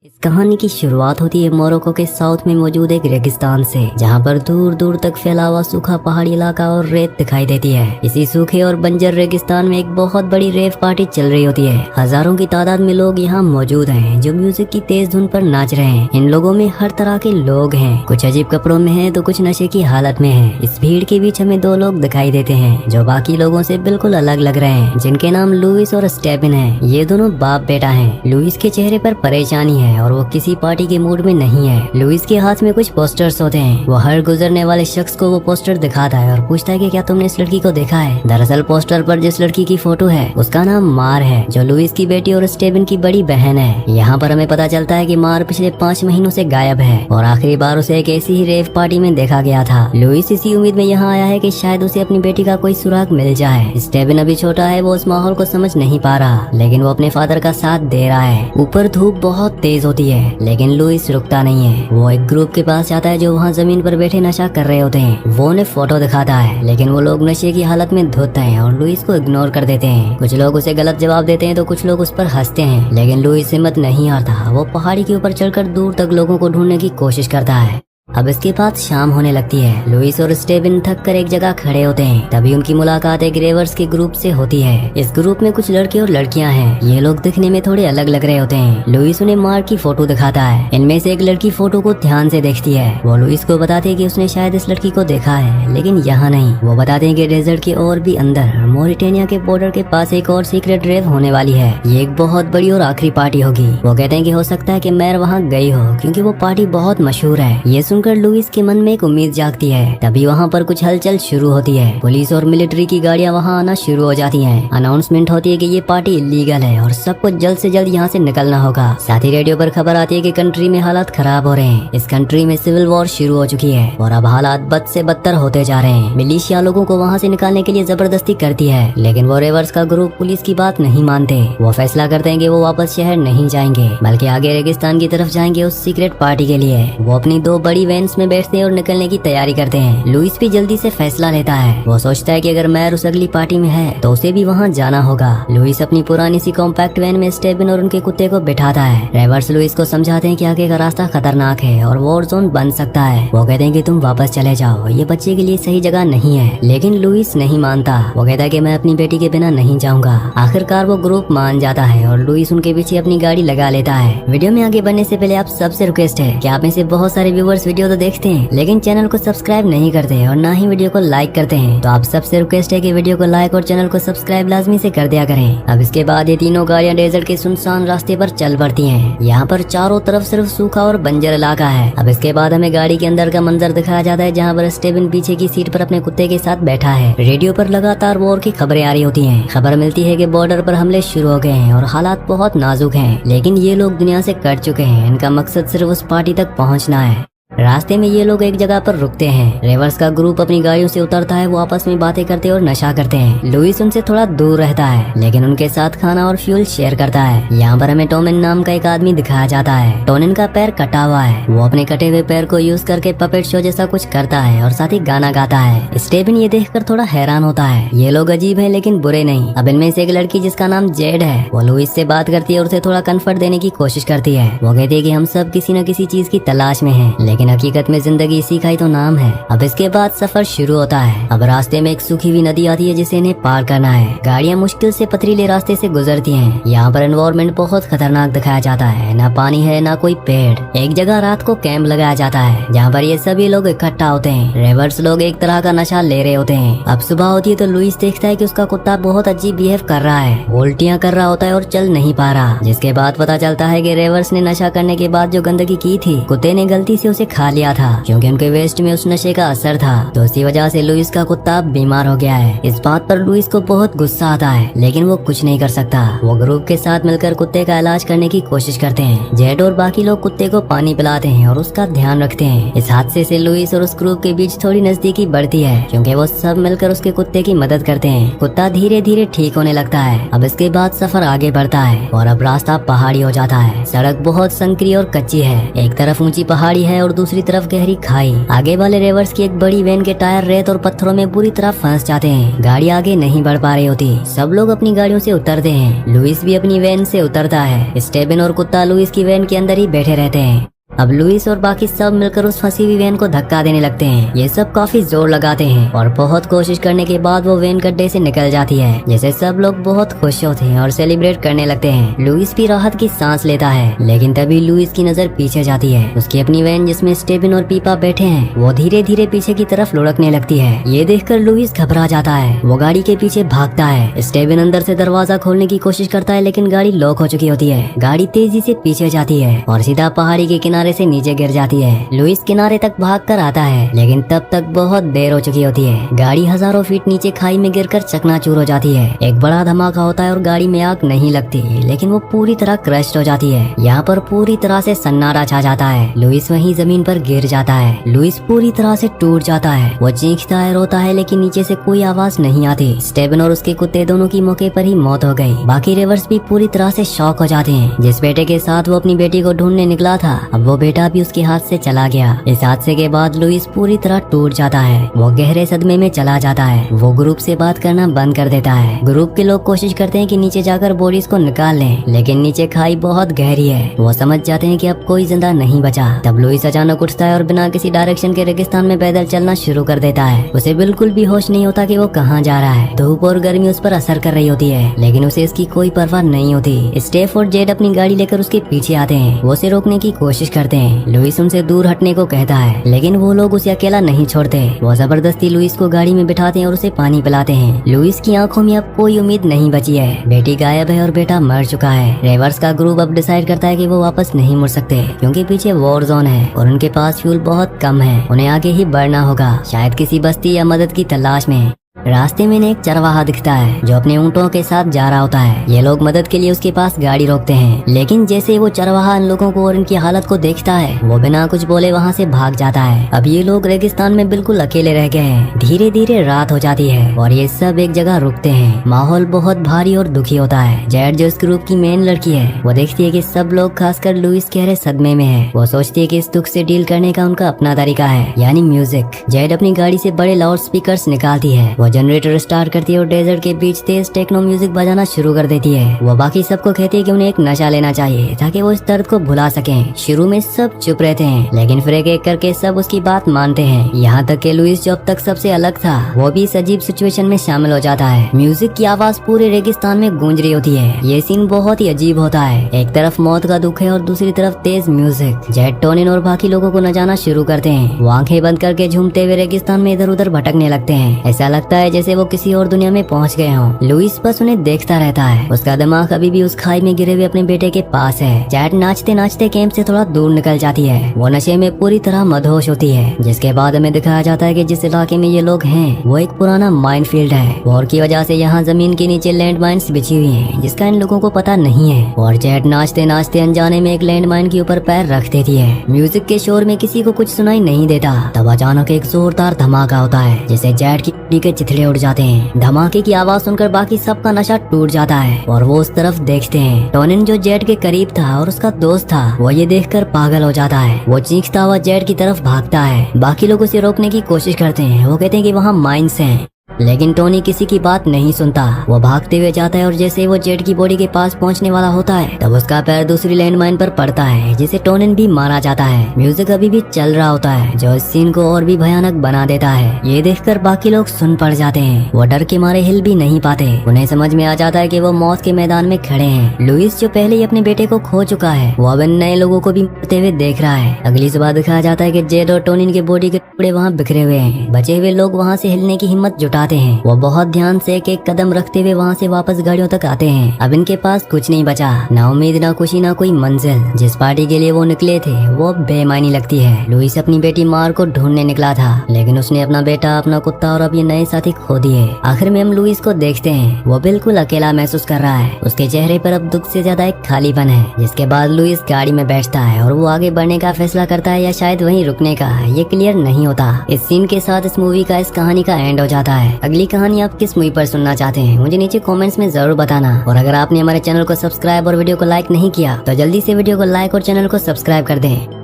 इस कहानी की शुरुआत होती है मोरक्को के साउथ में मौजूद एक रेगिस्तान से, जहां पर दूर दूर तक फैला हुआ सूखा पहाड़ी इलाका और रेत दिखाई देती है। इसी सूखे और बंजर रेगिस्तान में एक बहुत बड़ी रेव पार्टी चल रही होती है। हजारों की तादाद में लोग यहाँ मौजूद हैं, जो म्यूजिक की तेज धुन पर नाच रहे हैं। इन लोगों में हर तरह के लोग हैं, कुछ अजीब कपड़ों में हैं तो कुछ नशे की हालत में हैं। इस भीड़ के बीच हमें दो लोग दिखाई देते हैं जो बाकी लोगों से बिल्कुल अलग लग रहे हैं, जिनके नाम लुइस और स्टेबिन है। ये दोनों बाप बेटा हैं। लुइस के चेहरे पर परेशानी है और वो किसी पार्टी के मूड में नहीं है। लुइस के हाथ में कुछ पोस्टर्स होते हैं। वो हर गुजरने वाले शख्स को वो पोस्टर दिखाता है और पूछता है कि क्या तुमने इस लड़की को देखा है। दरअसल पोस्टर पर जिस लड़की की फोटो है उसका नाम मार है, जो लुइस की बेटी और स्टेबिन की बड़ी बहन है। यहाँ पर हमें पता चलता है कि मार पिछले 5 महीनों से गायब है और आखिरी बार उसे एक ऐसी ही रेव पार्टी में देखा गया था। लुइस इसी उम्मीद में यहाँ आया है कि शायद उसे अपनी बेटी का कोई सुराग मिल जाए। स्टेबिन अभी छोटा है, वो उस माहौल को समझ नहीं पा रहा, लेकिन वो अपने फादर का साथ दे रहा है। ऊपर धूप बहुत तेज होती है, लेकिन लुइस रुकता नहीं है। वो एक ग्रुप के पास जाता है जो वहाँ जमीन पर बैठे नशा कर रहे होते हैं। वो उन्हें फोटो दिखाता है, लेकिन वो लोग नशे की हालत में धुत हैं और लुइस को इग्नोर कर देते हैं। कुछ लोग उसे गलत जवाब देते हैं तो कुछ लोग उस पर हंसते हैं, लेकिन लुइस हिम्मत नहीं हारता। वो पहाड़ी के ऊपर चढ़कर दूर तक लोगों को ढूंढने की कोशिश करता है। अब इसके बाद शाम होने लगती है। लुइस और स्टेबिन थक कर एक जगह खड़े होते हैं। तभी उनकी मुलाकात एक रेवर्स के ग्रुप से होती है। इस ग्रुप में कुछ लड़के और लड़कियां हैं। ये लोग दिखने में थोड़े अलग लग रहे होते हैं। लुइस उन्हें मार की फोटो दिखाता है। इनमें से एक लड़की फोटो को ध्यान से देखती है। वो लुइस को बताते हैं कि उसने शायद इस लड़की को देखा है, लेकिन यहाँ नहीं। वो बताते हैं कि डेजर्ट के और भी अंदर मोरिटेनिया के बॉर्डर के पास एक और सीक्रेट रेव होने वाली है। ये एक बहुत बड़ी और आखिरी पार्टी होगी। वो कहते हैं कि हो सकता है कि मैर वहाँ गई हो, क्योंकि वो पार्टी बहुत मशहूर है। ये सुनकर लुइस के मन में एक उम्मीद जागती है। तभी वहाँ पर कुछ हलचल शुरू होती है। पुलिस और मिलिट्री की गाड़ियाँ वहाँ आना शुरू हो जाती हैं। अनाउंसमेंट होती है कि ये पार्टी इलीगल है और सबको जल्द से जल्द यहाँ से निकलना होगा। साथ ही रेडियो पर खबर आती है कि कंट्री में हालात खराब हो रहे हैं। इस कंट्री में सिविल वॉर शुरू हो चुकी है और अब हालात बद से बदतर होते जा रहे हैं। मिलिशिया लोगों को वहाँ से निकालने के लिए जबरदस्ती करती है, लेकिन वो रेवर्स का ग्रुप पुलिस की बात नहीं मानते। वो फैसला करते हैं कि वो वापस शहर नहीं जाएंगे, बल्कि आगे रेगिस्तान की तरफ जाएंगे उस सीक्रेट पार्टी के लिए। वो अपनी 2 बड़ी वैन्स में बैठते और निकलने की तैयारी करते हैं। लुइस भी जल्दी से फैसला लेता है। वो सोचता है कि अगर मैर उस अगली पार्टी में है तो उसे भी वहाँ जाना होगा। लुइस अपनी पुरानी सी कॉम्पैक्ट वैन में स्टेबिन और उनके कुत्ते को बिठाता है। रेवर्स लुइस को समझाते हैं कि आगे का रास्ता खतरनाक है और वॉर जोन बन सकता है। वो कहते हैं कि तुम वापस चले जाओ, ये बच्चे के लिए सही जगह नहीं है, लेकिन लुइस नहीं मानता। वो कहता है कि मैं अपनी बेटी के बिना नहीं जाऊंगा। आखिरकार वो ग्रुप मान जाता है और लुइस उनके पीछे अपनी गाड़ी लगा लेता है। वीडियो में आगे बढ़ने से पहले आप सबसे रिक्वेस्ट है कि आप में से बहुत सारे व्यूवर्स वीडियो तो देखते हैं, लेकिन चैनल को सब्सक्राइब नहीं करते और ना ही वीडियो को लाइक करते हैं। तो आप सबसे रिक्वेस्ट है कि वीडियो को लाइक और चैनल को सब्सक्राइब लाजमी से कर दिया करें। अब इसके बाद ये तीनों गाड़ियां डेजर्ट के सुनसान रास्ते पर चल पड़ती हैं। यहाँ पर चारों तरफ सिर्फ सूखा और बंजर इलाका है। अब इसके बाद हमें गाड़ी के अंदर का मंजर दिखाया जाता है, जहाँ पर स्टेबिन पीछे की सीट पर अपने कुत्ते के साथ बैठा है। रेडियो पर लगातार वॉर की खबरें आ रही होती हैं। खबर मिलती है कि बॉर्डर पर हमले शुरू हो गए हैं और हालात बहुत नाजुक हैं, लेकिन ये लोग दुनिया से कट चुके हैं। इनका मकसद सिर्फ उस पार्टी तक पहुँचना है। रास्ते में ये लोग एक जगह पर रुकते हैं। रेवर्स का ग्रुप अपनी गाड़ियों से उतरता है। वो आपस में बातें करते और नशा करते हैं। लुइस उनसे थोड़ा दूर रहता है, लेकिन उनके साथ खाना और फ्यूल शेयर करता है। यहाँ पर हमें टोमिन नाम का एक आदमी दिखाया जाता है। टोनिन का पैर कटा हुआ है। वो अपने कटे हुए पैर को यूज करके पपेट शो जैसा कुछ करता है और साथ ही गाना गाता है। स्टेबिन ये देखकर थोड़ा हैरान होता है। ये लोग अजीब है लेकिन बुरे नहीं। अब इनमें से एक लड़की जिसका नाम जेड है, वो लुइस से बात करती है और उसे थोड़ा कंफर्ट देने की कोशिश करती है। वो कहती है कि हम सब किसी न किसी चीज की तलाश में हैं, लेकिन हकीकत में जिंदगी इसी का ही तो नाम है। अब इसके बाद सफर शुरू होता है। अब रास्ते में एक सूखी हुई नदी आती है जिसे इन्हें पार करना है। गाड़ियां मुश्किल से पथरीले रास्ते से गुजरती हैं। यहाँ पर एनवायरनमेंट बहुत खतरनाक दिखाया जाता है। ना पानी है ना कोई पेड़। एक जगह रात को कैंप लगाया जाता है, जहाँ पर ये सभी लोग इकट्ठा होते हैं। रेवर्स लोग एक तरह का नशा ले रहे होते हैं। अब सुबह होती है तो लुइस देखता है कि उसका कुत्ता बहुत अजीब बिहेव कर रहा है। उल्टियां कर रहा होता है और चल नहीं पा रहा, जिसके बाद पता चलता है कि रेवर्स ने नशा करने के बाद जो गंदगी की थी, कुत्ते ने गलती से उसे खा लिया था, क्योंकि उनके वेस्ट में उस नशे का असर था। तो इसी वजह से लुइस का कुत्ता बीमार हो गया है। इस बात पर लुइस को बहुत गुस्सा आता है, लेकिन वो कुछ नहीं कर सकता। वो ग्रुप के साथ मिलकर कुत्ते का इलाज करने की कोशिश करते हैं। जेड और बाकी लोग कुत्ते को पानी पिलाते हैं और उसका ध्यान रखते हैं। इस हादसे से लुइस और उस ग्रुप के बीच थोड़ी नजदीकी बढ़ती है, क्योंकि वो सब मिलकर उसके कुत्ते की मदद करते हैं। कुत्ता धीरे धीरे ठीक होने लगता है। अब इसके बाद सफर आगे बढ़ता है और अब रास्ता पहाड़ी हो जाता है। सड़क बहुत संकरी और कच्ची है। एक तरफ ऊंची पहाड़ी है और दूसरी दूसरी तरफ गहरी खाई। आगे वाले रेवर्स की एक बड़ी वैन के टायर रेत और पत्थरों में बुरी तरह फंस जाते हैं। गाड़ी आगे नहीं बढ़ पा रही होती। सब लोग अपनी गाड़ियों से उतरते हैं। लुइस भी अपनी वैन से उतरता है। स्टेबिन और कुत्ता लुइस की वैन के अंदर ही बैठे रहते हैं। अब लुइस और बाकी सब मिलकर उस फंसी हुई वैन को धक्का देने लगते हैं। ये सब काफी जोर लगाते हैं और बहुत कोशिश करने के बाद वो वैन गड्ढे से निकल जाती है, जिसे सब लोग बहुत खुश होते हैं और सेलिब्रेट करने लगते हैं। लुइस भी राहत की सांस लेता है, लेकिन तभी लुइस की नजर पीछे जाती है। उसकी अपनी वैन जिसमें स्टेबिन और पीपा बैठे हैं वो धीरे धीरे पीछे की तरफ लुढ़कने लगती है। ये देखकर लुइस घबरा जाता है। वो गाड़ी के पीछे भागता है। स्टेबिन अंदर से दरवाजा खोलने की कोशिश करता है, लेकिन गाड़ी लॉक हो चुकी होती है। गाड़ी तेजी से पीछे जाती है और सीधा पहाड़ी के किनारे से नीचे गिर जाती है। लुइस किनारे तक भागकर आता है, लेकिन तब तक बहुत देर हो चुकी होती है। गाड़ी हजारों फीट नीचे खाई में गिरकर चकनाचूर हो जाती है। एक बड़ा धमाका होता है और गाड़ी में आग नहीं लगती, लेकिन वो पूरी तरह क्रश्ड हो जाती है। यहाँ पर पूरी तरह से सन्नाटा छा जाता है। लुइस वहीं जमीन पर गिर जाता है। लुइस पूरी तरह से टूट जाता है। वो चीखता है, रोता है, लेकिन नीचे से कोई आवाज नहीं आती। स्टेबिन और उसके कुत्ते दोनों की मौके पर ही मौत हो गई। बाकी रेवर्स भी पूरी तरह से शॉक हो जाते हैं। जिस बेटे के साथ वो अपनी बेटी को ढूंढने निकला था, अब वो बेटा भी उसके हाथ से चला गया। इस हादसे के बाद लुइस पूरी तरह टूट जाता है। वो गहरे सदमे में चला जाता है। वो ग्रुप से बात करना बंद कर देता है। ग्रुप के लोग कोशिश करते हैं कि नीचे जाकर बॉडीज को निकाल लें, लेकिन नीचे खाई बहुत गहरी है। वो समझ जाते हैं कि अब कोई जिंदा नहीं बचा। तब लुइस अचानक उठता है और बिना किसी डायरेक्शन के रेगिस्तान में पैदल चलना शुरू कर देता है। उसे बिल्कुल भी होश नहीं होता कि वो कहाँ जा रहा है। धूप और गर्मी उस पर असर कर रही होती है, लेकिन उसे इसकी कोई परवाह नहीं होती। स्टेफ और जेड अपनी गाड़ी लेकर उसके पीछे आते हैं। वो उसे रोकने की कोशिश करते हैं। लुइस उनसे दूर हटने को कहता है, लेकिन वो लोग उसे अकेला नहीं छोड़ते। वो जबरदस्ती लुइस को गाड़ी में बिठाते हैं और उसे पानी पिलाते हैं। लुइस की आंखों में अब कोई उम्मीद नहीं बची है। बेटी गायब है और बेटा मर चुका है। रेवर्स का ग्रुप अब डिसाइड करता है कि वो वापस नहीं मुड़ सकते, क्योंकि पीछे वॉर जोन है और उनके पास फ्यूल बहुत कम है। उन्हें आगे ही बढ़ना होगा, शायद किसी बस्ती या मदद की तलाश में। रास्ते में एक चरवाहा दिखता है जो अपने ऊँटों के साथ जा रहा होता है। ये लोग मदद के लिए उसके पास गाड़ी रोकते हैं, लेकिन जैसे वो चरवाहा इन लोगों को और इनकी हालत को देखता है, वो बिना कुछ बोले वहाँ से भाग जाता है। अब ये लोग रेगिस्तान में बिल्कुल अकेले रह गए हैं। धीरे धीरे रात हो जाती है और ये सब एक जगह रुकते हैं। माहौल बहुत भारी और दुखी होता है। जेड जो इस ग्रुप की मेन लड़की है, वो देखती है कि सब लोग खासकर लुइस गहरे सदमे में है। वो सोचती है कि इस दुख से डील करने का उनका अपना तरीका है, यानी म्यूजिक। जेड अपनी गाड़ी से बड़े लाउड स्पीकर्स निकालती है। वो जनरेटर स्टार्ट करती है और डेजर्ट के बीच तेज टेक्नो म्यूजिक बजाना शुरू कर देती है। वो बाकी सबको कहती है कि उन्हें एक नशा लेना चाहिए ताकि वो इस दर्द को भुला सकें। शुरू में सब चुप रहते हैं, लेकिन फिर एक एक करके सब उसकी बात मानते हैं। यहाँ तक कि लुइस जो अब तक सबसे अलग था, वो भी इस अजीब सिचुएशन में शामिल हो जाता है। म्यूजिक की आवाज पूरे रेगिस्तान में गूंज रही होती है। ये सीन बहुत ही अजीब होता है। एक तरफ मौत का दुख है और दूसरी तरफ तेज म्यूजिक। जेड, टोनिन और बाकी लोगों को न जाना शुरू करते हैं। वो आंखें बंद करके झूमते हुए रेगिस्तान में इधर उधर भटकने लगते हैं। ऐसा लगता है जैसे वो किसी और दुनिया में पहुंच गए हों। लुइस बस उन्हें देखता रहता है। उसका दिमाग अभी भी उस खाई में गिरे हुए अपने बेटे के पास है। जेड नाचते नाचते कैंप से थोड़ा दूर निकल जाती है। वो नशे में पूरी तरह मदहोश होती है, जिसके बाद हमें दिखाया जाता है कि जिस इलाके में ये लोग हैं वो एक पुराना माइन फील्ड है। वॉर की वजह से यहाँ जमीन के नीचे लैंड माइन्स बिछी हुई है, जिसका इन लोगों को पता नहीं है। और जेड नाचते नाचते अनजाने में एक लैंड माइन के ऊपर पैर रख देती है। म्यूजिक के शोर में किसी को कुछ सुनाई नहीं देता। तब अचानक एक जोरदार धमाका होता है, जिससे जेड की बॉडी के चिथड़े उड़ जाते हैं। धमाके की आवाज सुनकर बाकी सबका नशा टूट जाता है और वो उस तरफ देखते हैं। टोनिन जो जेड के करीब था और उसका दोस्त था, वो ये देखकर पागल हो जाता है। वो चीखता हुआ जेड की तरफ भागता है। बाकी लोग उसे रोकने की कोशिश करते हैं। वो कहते हैं कि वहाँ माइंस हैं, लेकिन टोनी किसी की बात नहीं सुनता। वो भागते हुए जाता है और जैसे वो जेड की बॉडी के पास पहुंचने वाला होता है, तब उसका पैर दूसरी लैंडमाइन पर पड़ता है, जिसे टोनिन भी मारा जाता है। म्यूजिक अभी भी चल रहा होता है, जो इस सीन को और भी भयानक बना देता है। ये देखकर बाकी लोग सुन पड़ जाते हैं। वो डर के मारे हिल भी नहीं पाते। उन्हें समझ में आ जाता है कि वो मौत के मैदान में खड़े हैं। लुइस जो पहले ही अपने बेटे को खो चुका है, वो अब इन नए लोगों को भी मरते हुए देख रहा है। अगली सुबह दिखाया जाता है कि जेड और टोनिन के बॉडी के टुकड़े वहाँ बिखरे हुए हैं। बचे हुए लोग वहाँ से हिलने की हिम्मत जुटाते हैं। वो बहुत ध्यान से एक एक कदम रखते हुए वहाँ से वापस गाड़ियों तक आते हैं। अब इनके पास कुछ नहीं बचा, ना उम्मीद, ना खुशी, ना कोई मंजिल। जिस पार्टी के लिए वो निकले थे वो बेमानी लगती है। लुइस अपनी बेटी मार को ढूंढने निकला था, लेकिन उसने अपना बेटा, अपना कुत्ता और अब ये नए साथी खो दिए। आखिर में हम लुइस को देखते हैं। वो बिल्कुल अकेला महसूस कर रहा है। उसके चेहरे पर अब दुख से ज्यादा एक खालीपन है। जिसके बाद लुइस गाड़ी में बैठता है और वो आगे बढ़ने का फैसला करता है या शायद वहीं रुकने का, ये क्लियर नहीं होता। इस सीन के साथ इस मूवी का, इस कहानी का एंड हो जाता है। अगली कहानी आप किस मूवी पर सुनना चाहते हैं मुझे नीचे कमेंट्स में जरूर बताना। और अगर आपने हमारे चैनल को सब्सक्राइब और वीडियो को लाइक नहीं किया तो जल्दी से वीडियो को लाइक और चैनल को सब्सक्राइब कर दें।